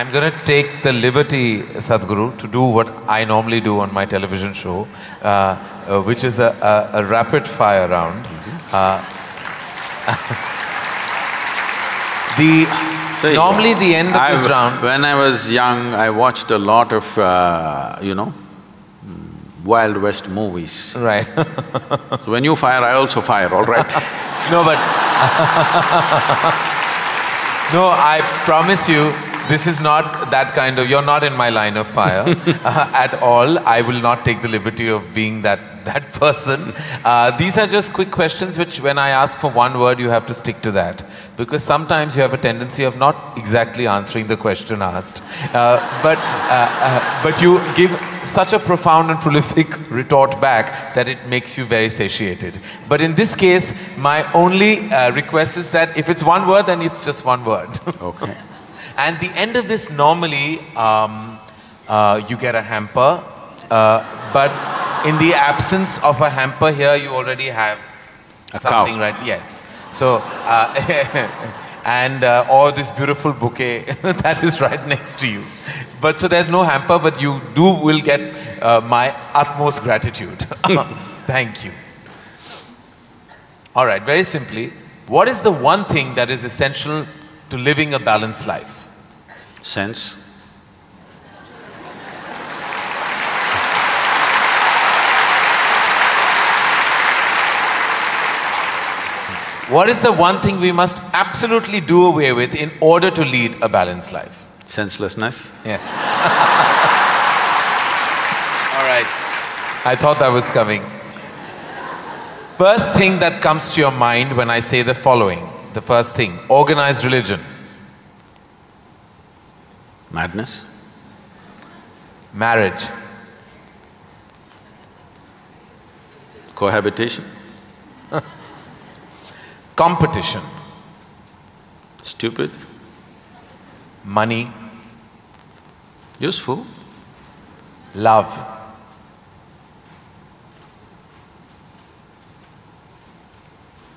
I'm going to take the liberty, Sadhguru, to do what I normally do on my television show, which is a rapid fire round. Normally the end of this round… When I was young, I watched a lot of, Wild West movies. Right. So when you fire, I also fire, all right? No, but no, I promise you, this is not that kind of… You're not in my line of fire at all. I will not take the liberty of being that person. These are just quick questions which when I ask for one word, you have to stick to that. Because sometimes you have a tendency of not exactly answering the question asked. But you give such a profound and prolific retort back that it makes you very satiated. But in this case, my only request is that if it's one word, then it's just one word. Okay. And the end of this, normally, you get a hamper, but in the absence of a hamper here, you already have something, right? Yes. So, or this beautiful bouquet that is right next to you. But so there's no hamper, but you will get my utmost gratitude. Thank you. All right, very simply, what is the one thing that is essential to living a balanced life? Sense. What is the one thing we must absolutely do away with in order to lead a balanced life? Senselessness. Yes. All right. I thought that was coming. First thing that comes to your mind when I say the following, the first thing, organized religion. Madness. Marriage. Cohabitation. Competition. Stupid. Money. Useful. Love.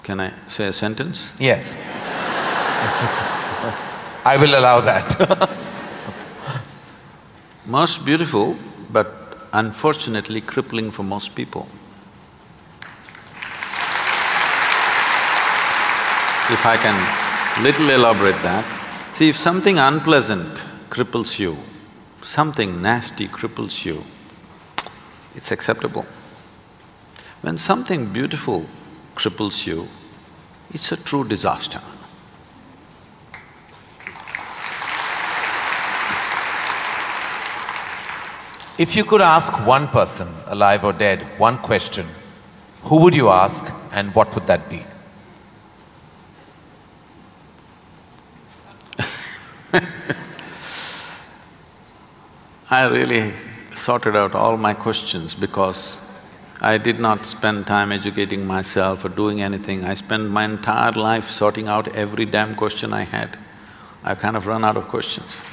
Can I say a sentence? Yes. I will allow that. Most beautiful, but unfortunately crippling for most people. If I can little elaborate that, see, if something unpleasant cripples you, something nasty cripples you, it's acceptable. When something beautiful cripples you, it's a true disaster. If you could ask one person, alive or dead, one question, who would you ask and what would that be? I really sorted out all my questions because I did not spend time educating myself or doing anything. I spent my entire life sorting out every damn question I had. I've kind of run out of questions.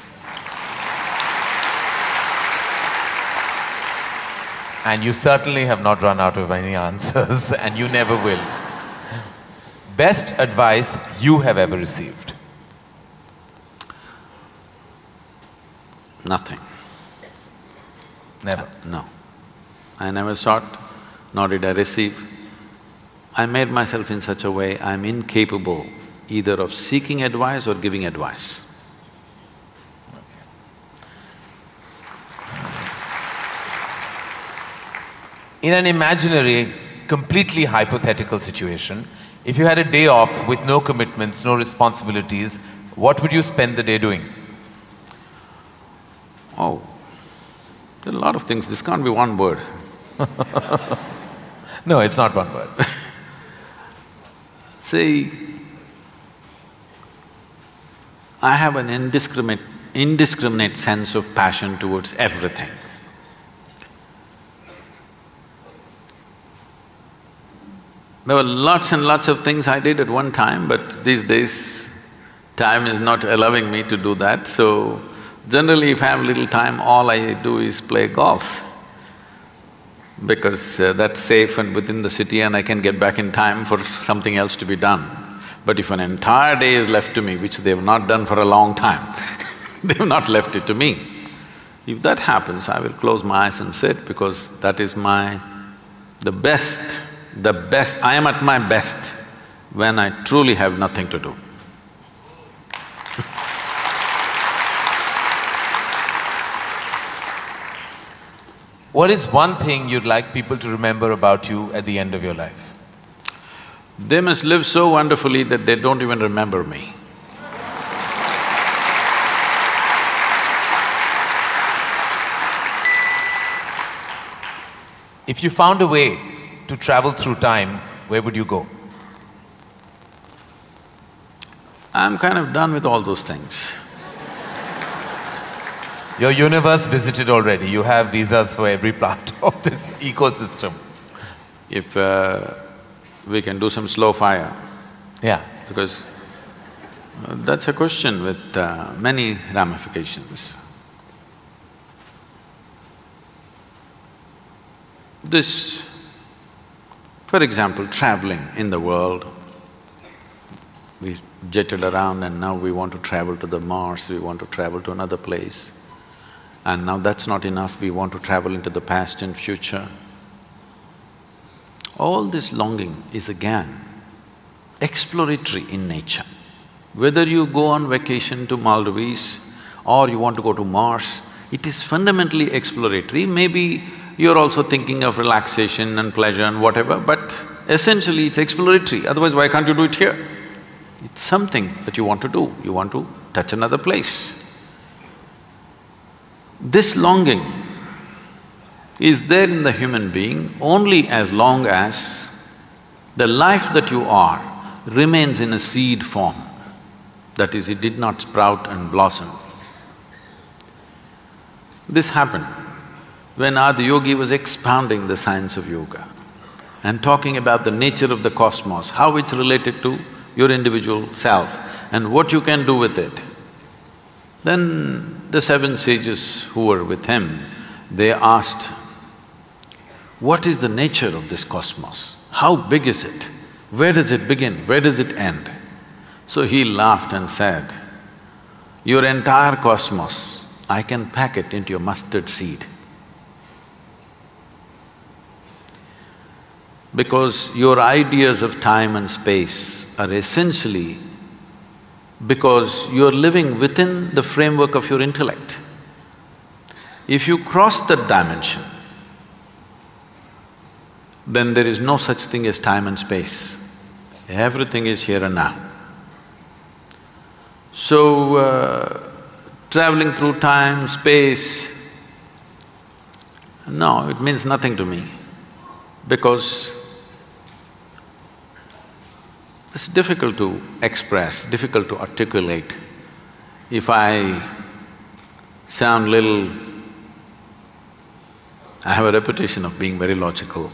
And you certainly have not run out of any answers and you never will. Best advice you have ever received? Nothing. Never? No. I never sought, nor did I receive. I made myself in such a way I'm incapable either of seeking advice or giving advice. In an imaginary, completely hypothetical situation, if you had a day off with no commitments, no responsibilities, what would you spend the day doing? Oh, there are a lot of things, this can't be one word. No, it's not one word. See, I have an indiscriminate sense of passion towards everything. There were lots and lots of things I did at one time, but these days, time is not allowing me to do that, so generally if I have little time, all I do is play golf. Because that's safe and within the city and I can get back in time for something else to be done. But if an entire day is left to me, which they have not done for a long time, They've not left it to me. If that happens, I will close my eyes and sit, because that is the best, I am at my best when I truly have nothing to do. What is one thing you'd like people to remember about you at the end of your life? They must live so wonderfully that they don't even remember me. If you found a way to travel through time, where would you go? I'm kind of done with all those things. Your universe visited already. You have visas for every part of this ecosystem. If we can do some slow fire. Yeah. Because that's a question with many ramifications. This, for example, traveling in the world, we jetted around and now we want to travel to the Mars, we want to travel to another place. And now that's not enough, we want to travel into the past and future. All this longing is again exploratory in nature. Whether you go on vacation to Maldives or you want to go to Mars, it is fundamentally exploratory. Maybe you're also thinking of relaxation and pleasure and whatever, but essentially it's exploratory, otherwise why can't you do it here? It's something that you want to do, you want to touch another place. This longing is there in the human being only as long as the life that you are remains in a seed form. That is, it did not sprout and blossom. This happened when Adiyogi was expounding the science of yoga and talking about the nature of the cosmos, how it's related to your individual self and what you can do with it. Then the seven sages who were with him, they asked, what is the nature of this cosmos? How big is it? Where does it begin? Where does it end? So he laughed and said, your entire cosmos, I can pack it into your mustard seed. Because your ideas of time and space are essentially because you're living within the framework of your intellect. If you cross that dimension, then there is no such thing as time and space. Everything is here and now. So, traveling through time, space, no, it means nothing to me, because it's difficult to express, difficult to articulate. If I sound little… I have a reputation of being very logical,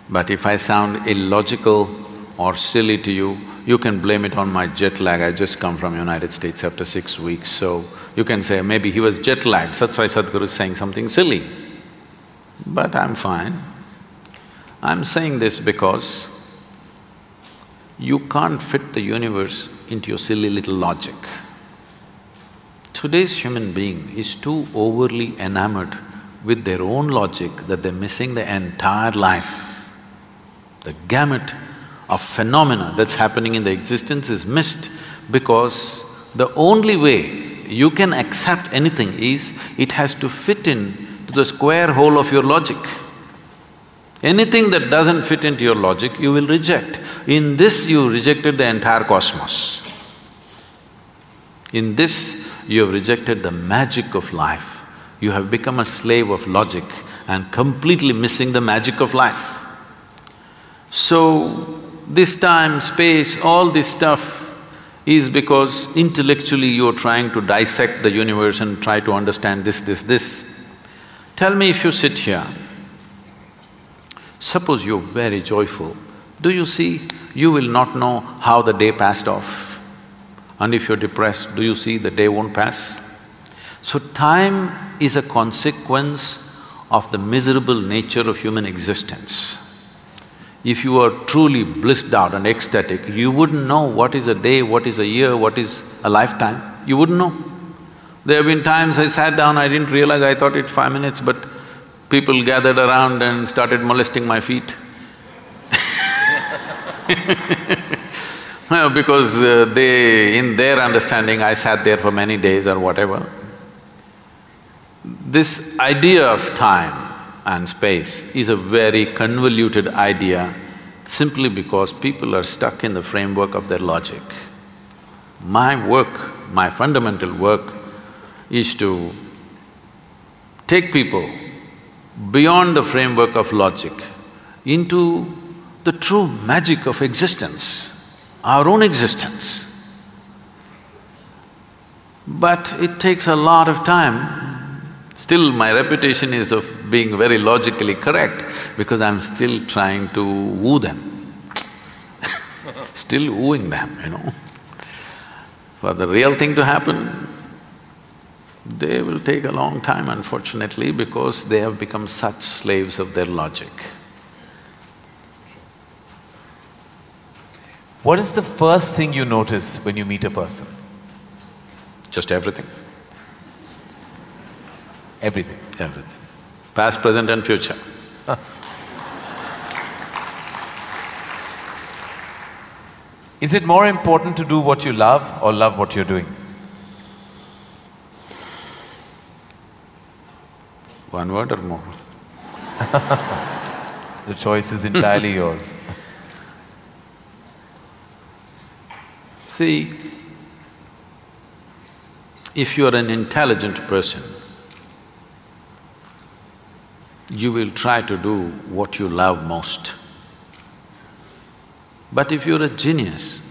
but if I sound illogical or silly to you, you can blame it on my jet lag. I just come from United States after 6 weeks, so you can say maybe he was jet lagged, that's why Sadhguru is saying something silly. But I'm fine. I'm saying this because you can't fit the universe into your silly little logic. Today's human being is too overly enamored with their own logic that they're missing the entire life. The gamut of phenomena that's happening in the existence is missed because the only way you can accept anything is it has to fit in to the square hole of your logic. Anything that doesn't fit into your logic, you will reject. In this, you rejected the entire cosmos. In this, you have rejected the magic of life. You have become a slave of logic and completely missing the magic of life. So, this time, space, all this stuff is because intellectually you're trying to dissect the universe and try to understand this. Tell me, if you sit here, suppose you're very joyful, do you see, you will not know how the day passed off. And if you're depressed, do you see the day won't pass? So time is a consequence of the miserable nature of human existence. If you are truly blissed out and ecstatic, you wouldn't know what is a day, what is a year, what is a lifetime, you wouldn't know. There have been times I sat down, I didn't realize, I thought it's 5 minutes, but people gathered around and started molesting my feet. Well, because in their understanding, I sat there for many days or whatever. This idea of time and space is a very convoluted idea simply because people are stuck in the framework of their logic. My work, my fundamental work is to take people beyond the framework of logic into the true magic of existence, our own existence. But it takes a lot of time. Still, my reputation is of being very logically correct because I'm still trying to woo them, still wooing them, you know. For the real thing to happen, they will take a long time, unfortunately, because they have become such slaves of their logic. What is the first thing you notice when you meet a person? Just everything. Everything. Everything. Past, present and future. Is it more important to do what you love or love what you're doing? One word or more? The choice is entirely yours. See, if you are an intelligent person, you will try to do what you love most. But if you're a genius,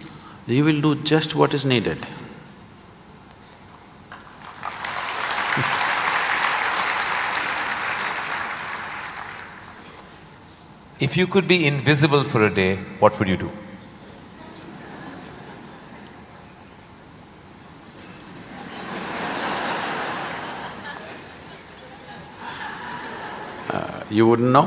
you will do just what is needed. If you could be invisible for a day, what would you do? You wouldn't know?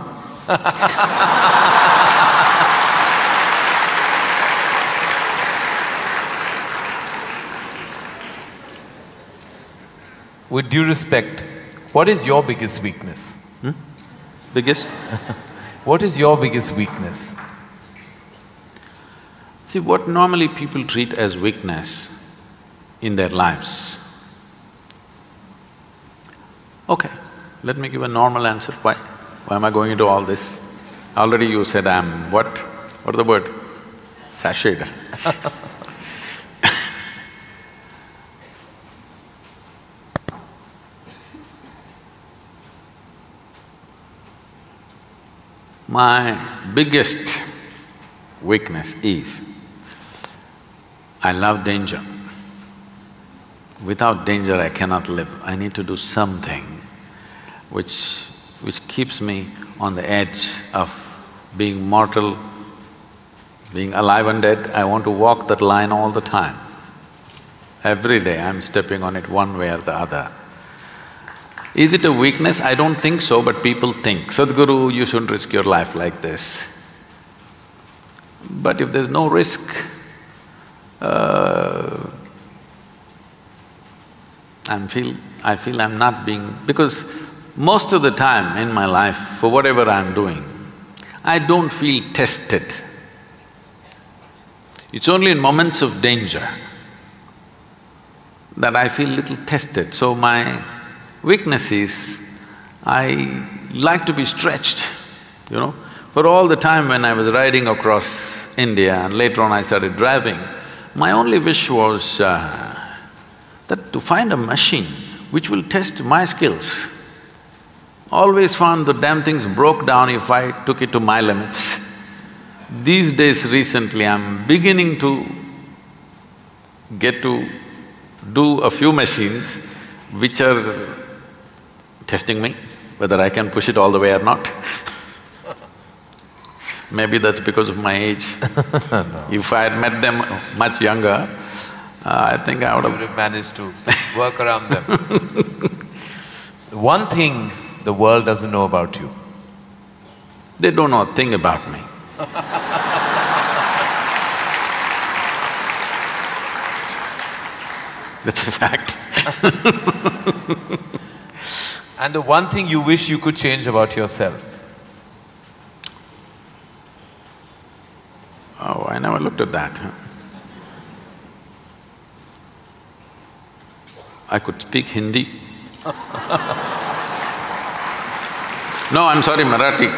With due respect, what is your biggest weakness? Biggest? What is your biggest weakness? See, what normally people treat as weakness in their lives. Okay, let me give a normal answer. Why? Why am I going into all this? Already you said I'm what? What is the word? Sashayed. My biggest weakness is, I love danger. Without danger I cannot live. I need to do something which keeps me on the edge of being mortal, being alive and dead. I want to walk that line all the time. Every day I'm stepping on it one way or the other. Is it a weakness? I don't think so, but people think, Sadhguru, you shouldn't risk your life like this. But if there's no risk, I feel I'm not being… because most of the time in my life, for whatever I'm doing, I don't feel tested. It's only in moments of danger that I feel little tested. So my weakness is, I like to be stretched, you know. For all the time when I was riding across India and later on I started driving, my only wish was that to find a machine which will test my skills. Always found the damn things broke down if I took it to my limits. These days recently I'm beginning to get to do a few machines which are testing me, whether I can push it all the way or not. Maybe that's because of my age. No. If I had met them much younger, I think I would have… managed to work around them. One thing the world doesn't know about you. They don't know a thing about me. That's a fact. And the one thing you wish you could change about yourself? Oh, I never looked at that. I could speak Hindi. No, I'm sorry, Marathi.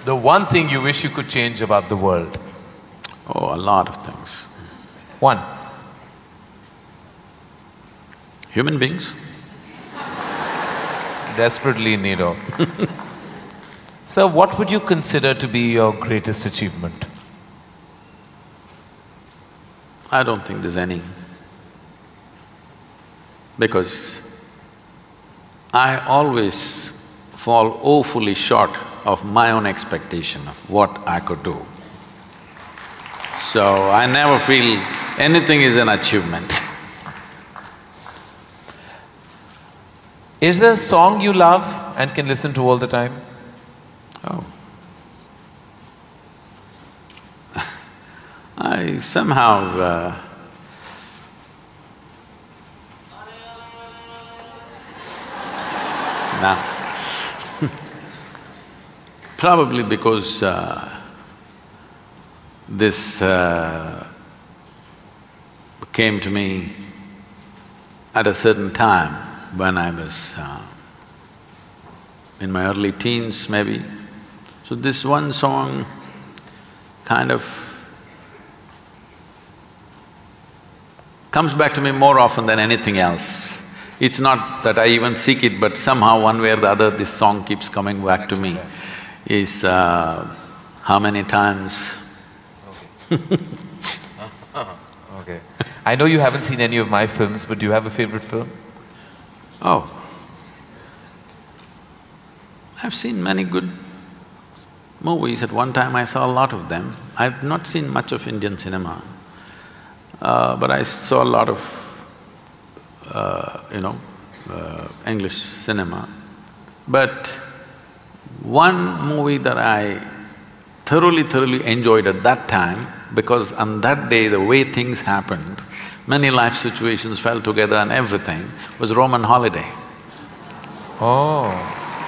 The one thing you wish you could change about the world? Oh, a lot of things. One. Human beings. Desperately in need of. Sir, what would you consider to be your greatest achievement? I don't think there's any. Because I always fall woefully short of my own expectation of what I could do. So I never feel anything is an achievement. Is there a song you love and can listen to all the time? Oh. I somehow nah. Probably because this came to me at a certain time when I was in my early teens maybe. So this one song kind of comes back to me more often than anything else. It's not that I even seek it, but somehow one way or the other this song keeps coming back to me. Is how many times… Okay. I know you haven't seen any of my films, but do you have a favorite film? Oh, I've seen many good movies. At one time I saw a lot of them. I've not seen much of Indian cinema, but I saw a lot of, English cinema. But one movie that I thoroughly enjoyed at that time, because on that day the way things happened, many life situations fell together and everything, was Roman Holiday. Oh,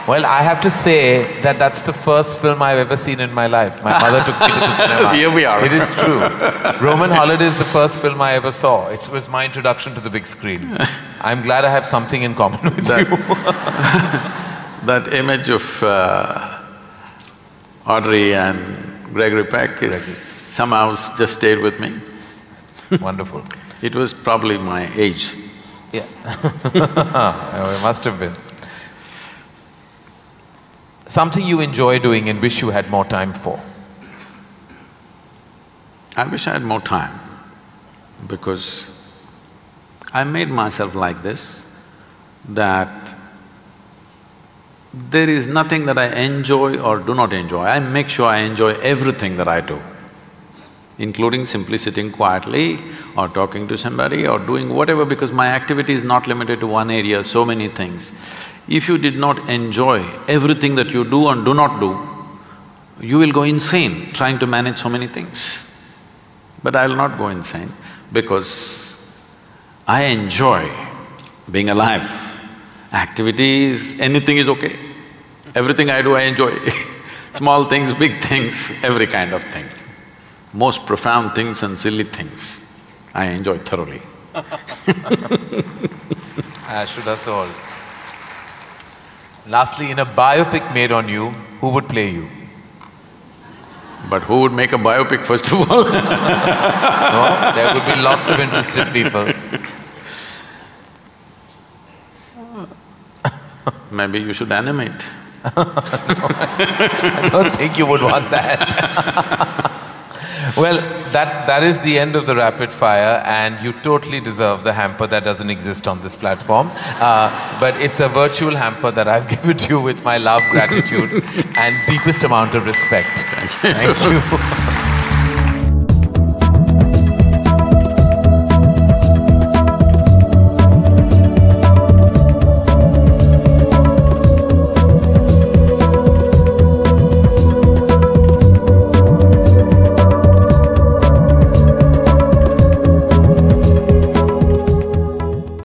well, I have to say that that's the first film I've ever seen in my life. My mother took me to the cinema. Here we are. It is true. Roman Holiday is the first film I ever saw. It was my introduction to the big screen. I'm glad I have something in common with you. That image of Audrey and Gregory Peck is somehow just stayed with me. Wonderful. It was probably my age. Yeah. It must have been. Something you enjoy doing and wish you had more time for? I wish I had more time, because I made myself like this, that there is nothing that I enjoy or do not enjoy. I make sure I enjoy everything that I do, including simply sitting quietly or talking to somebody or doing whatever, because my activity is not limited to one area, so many things. If you did not enjoy everything that you do and do not do, you will go insane trying to manage so many things. But I will not go insane, because I enjoy being alive. Activities, anything is okay. Everything I do, I enjoy. Small things, big things, every kind of thing. Most profound things and silly things, I enjoy thoroughly. Should us all. Lastly, in a biopic made on you, who would play you? But who would make a biopic first of all? No, there would be lots of interested people. Maybe you should animate. No, I don't think you would want that. Well, that is the end of the rapid fire, and you totally deserve the hamper that doesn't exist on this platform. But it's a virtual hamper that I've given to you with my love, gratitude and deepest amount of respect. Thank you. Thank you.